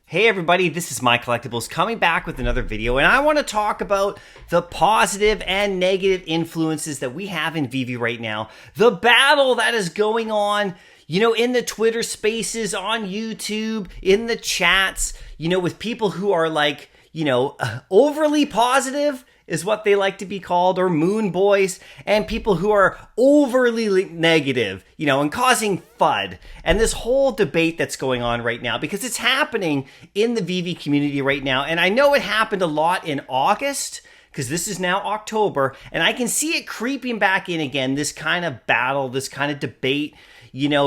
Hey everybody, this is MyCollectables coming back with another video, and I want to talk about the positive and negative influences that we have in Veve right now. The battle that is going on, in the Twitter spaces, on YouTube, in the chats, with people who are like, overly positive is what they like to be called, or moon boys, and people who are overly negative, and causing FUD. And this whole debate that's going on right now, because it's happening in the Veve community right now. And I know it happened a lot in August, because this is now October, and I can see it creeping back in again, this kind of battle, this kind of debate,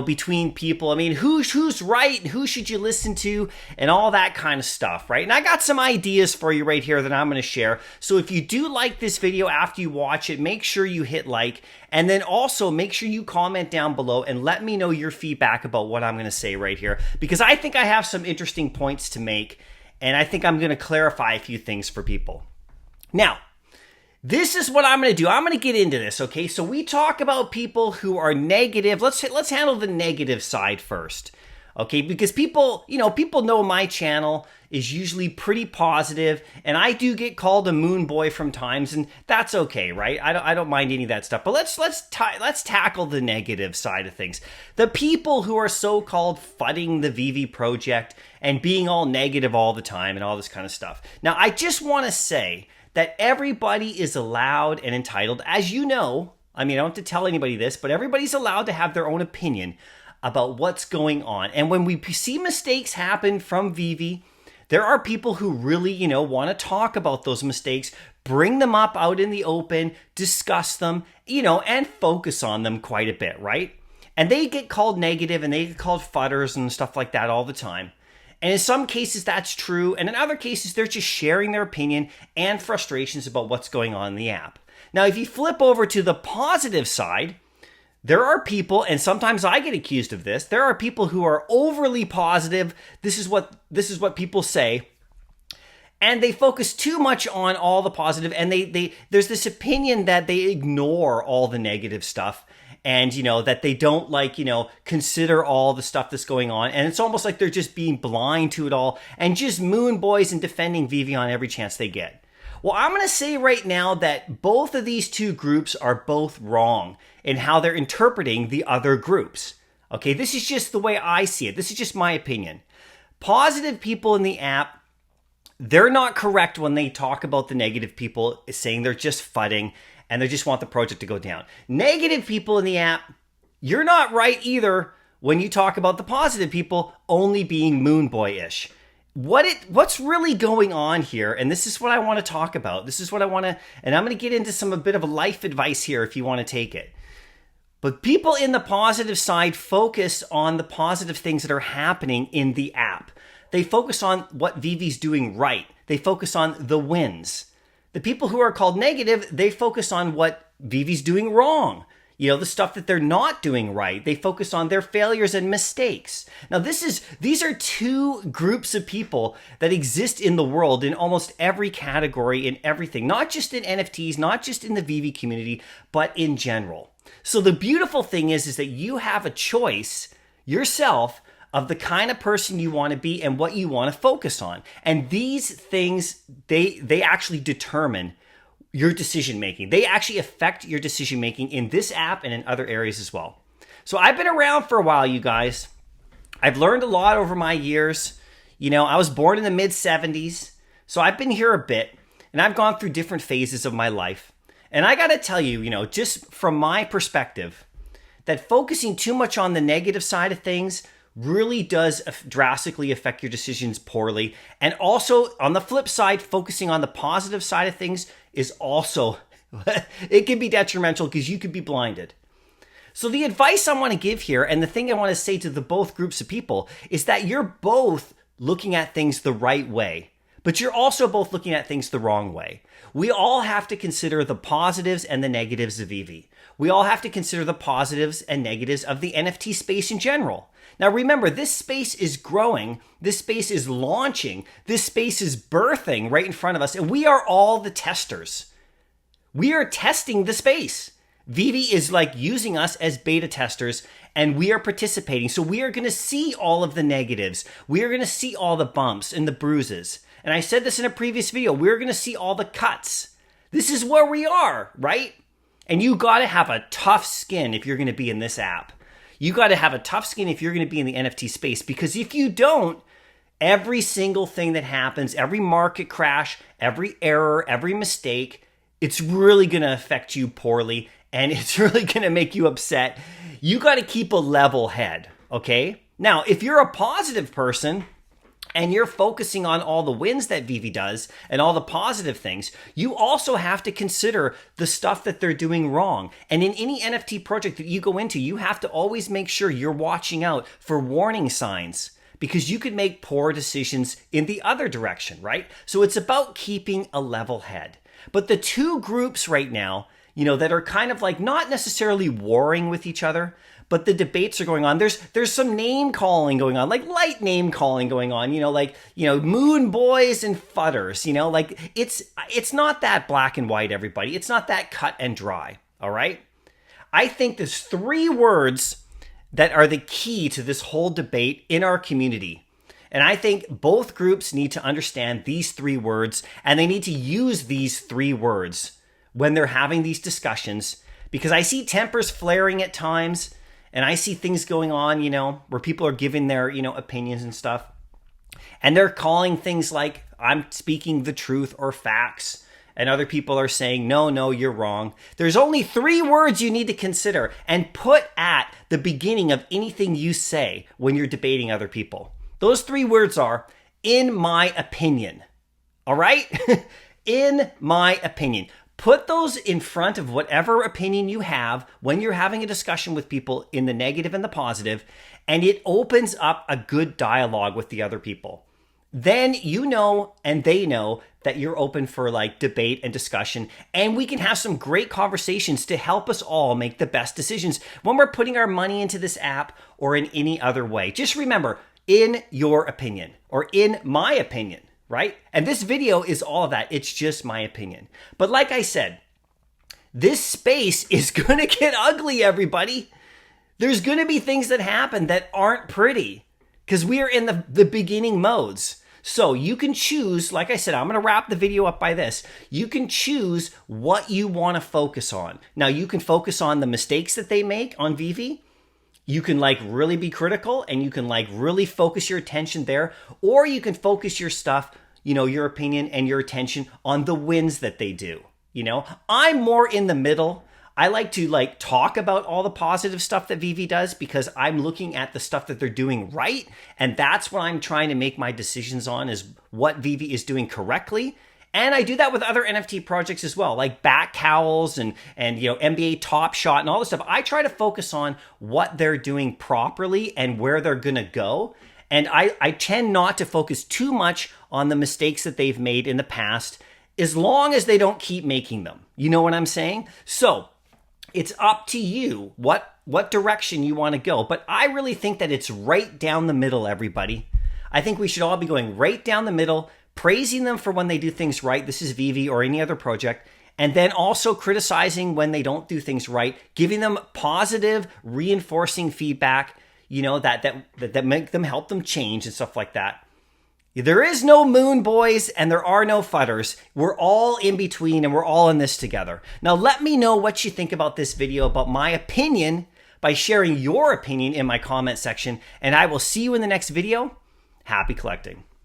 between people. I mean, who's right and who should you listen to and all that kind of stuff, right? And I got some ideas for you right here that I'm going to share. So if you do like this video after you watch it, make sure you hit like, and then also make sure you comment down below and let me know your feedback about what I'm going to say right here, because I think I have some interesting points to make, and I think I'm going to clarify a few things for people. Now, this is what I'm going to do. I'm going to get into this, okay? So we talk about people who are negative. Let's handle the negative side first, okay? Because people know my channel is usually pretty positive, and I do get called a moon boy from times, and that's okay, right? I don't mind any of that stuff. But let's tackle the negative side of things. The people who are so-called fudding the Veve project and being all negative all the time and all this kind of stuff. Now, I just want to say that everybody is allowed and entitled, as you know, I don't have to tell anybody this, but everybody's allowed to have their own opinion about what's going on. And when we see mistakes happen from Veve, there are people who really, want to talk about those mistakes, bring them up out in the open, discuss them, and focus on them quite a bit, right? And they get called negative and they get called fudders and stuff like that all the time. And in some cases, that's true. And in other cases, they're just sharing their opinion and frustrations about what's going on in the app. Now, if you flip over to the positive side, there are people, and sometimes I get accused of this, there are people who are overly positive. This is what people say. And they focus too much on all the positive, and there's this opinion that they ignore all the negative stuff. And, that they don't consider all the stuff that's going on. And it's almost like they're just being blind to it all and just moon boys and defending Veve on every chance they get. Well, I'm going to say right now that both of these two groups are both wrong in how they're interpreting the other groups. Okay, this is just the way I see it. This is just my opinion. Positive people in the app, they're not correct when they talk about the negative people, saying they're just fudding and they just want the project to go down. Negative people in the app, you're not right either when you talk about the positive people only being moon boy-ish. What's really going on here, and this is what I want to talk about. This is what I want to, and I'm going to get into a bit of life advice here if you want to take it. But people in the positive side focus on the positive things that are happening in the app. They focus on what Veve's doing right. They focus on the wins. The people who are called negative, they focus on what Veve's doing wrong. The stuff that they're not doing right. They focus on their failures and mistakes. Now, these are two groups of people that exist in the world in almost every category, in everything. Not just in NFTs, not just in the Veve community, but in general. So the beautiful thing is that you have a choice yourself of the kind of person you want to be and what you want to focus on. And these things, they actually determine your decision making. They actually affect your decision making in this app and in other areas as well. So I've been around for a while, you guys. I've learned a lot over my years. I was born in the mid-70s, so I've been here a bit, and I've gone through different phases of my life. And I got to tell you, just from my perspective, that focusing too much on the negative side of things really does drastically affect your decisions poorly. And also, on the flip side, focusing on the positive side of things is also, it can be detrimental because you could be blinded. So the advice I want to give here, and the thing I want to say to the both groups of people, is that you're both looking at things the right way, but you're also both looking at things the wrong way. We all have to consider the positives and the negatives of Veve. We all have to consider the positives and negatives of the NFT space in general. Now remember, this space is growing, this space is launching, this space is birthing right in front of us, and we are all the testers. We are testing the space. Veve is like using us as beta testers, and we are participating. So we are going to see all of the negatives. We are going to see all the bumps and the bruises. And I said this in a previous video, we're going to see all the cuts. This is where we are, right? And you got to have a tough skin if you're going to be in this app. You got to have a tough skin if you're going to be in the NFT space, because if you don't, every single thing that happens, every market crash, every error, every mistake, it's really going to affect you poorly, and it's really going to make you upset. You got to keep a level head, okay? Now, if you're a positive person and you're focusing on all the wins that Veve does and all the positive things, you also have to consider the stuff that they're doing wrong. And in any NFT project that you go into, you have to always make sure you're watching out for warning signs, because you could make poor decisions in the other direction, right? So it's about keeping a level head. But the two groups right now, that are kind of like not necessarily warring with each other, but the debates are going on. There's some name calling going on, like light name calling going on, moon boys and fudders, like it's not that black and white, everybody. It's not that cut and dry, all right? I think there's 3 words that are the key to this whole debate in our community. And I think both groups need to understand these 3 words, and they need to use these 3 words when they're having these discussions, because I see tempers flaring at times, and I see things going on, where people are giving their, opinions and stuff. And they're calling things like, I'm speaking the truth or facts. And other people are saying, no, you're wrong. There's only 3 words you need to consider and put at the beginning of anything you say when you're debating other people. Those 3 words are, in my opinion. All right? In my opinion. Put those in front of whatever opinion you have when you're having a discussion with people in the negative and the positive, and it opens up a good dialogue with the other people. Then and they know that you're open for like debate and discussion, and we can have some great conversations to help us all make the best decisions when we're putting our money into this app or in any other way. Just remember, in your opinion, or in my opinion. Right? And this video is all of that. It's just my opinion. But like I said, this space is going to get ugly, everybody. There's going to be things that happen that aren't pretty because we are in the beginning modes. So you can choose, like I said, I'm going to wrap the video up by this. You can choose what you want to focus on. Now, you can focus on the mistakes that they make on Veve. You can really be critical, and you can really focus your attention there, or you can focus your stuff, your opinion and your attention on the wins that they do. I'm more in the middle. I like to talk about all the positive stuff that Veve does because I'm looking at the stuff that they're doing right. And that's what I'm trying to make my decisions on, is what Veve is doing correctly. And I do that with other NFT projects as well, like Bat Cowls and NBA Top Shot and all this stuff. I try to focus on what they're doing properly and where they're going to go. And I tend not to focus too much on the mistakes that they've made in the past, as long as they don't keep making them. You know what I'm saying? So it's up to you what direction you want to go. But I really think that it's right down the middle, everybody. I think we should all be going right down the middle, praising them for when they do things right. This is Veve or any other project. And then also criticizing when they don't do things right, giving them positive, reinforcing feedback, that make them, help them change and stuff like that. There is no moon boys and there are no fudders. We're all in between, and we're all in this together. Now, let me know what you think about this video, about my opinion, by sharing your opinion in my comment section. And I will see you in the next video. Happy collecting.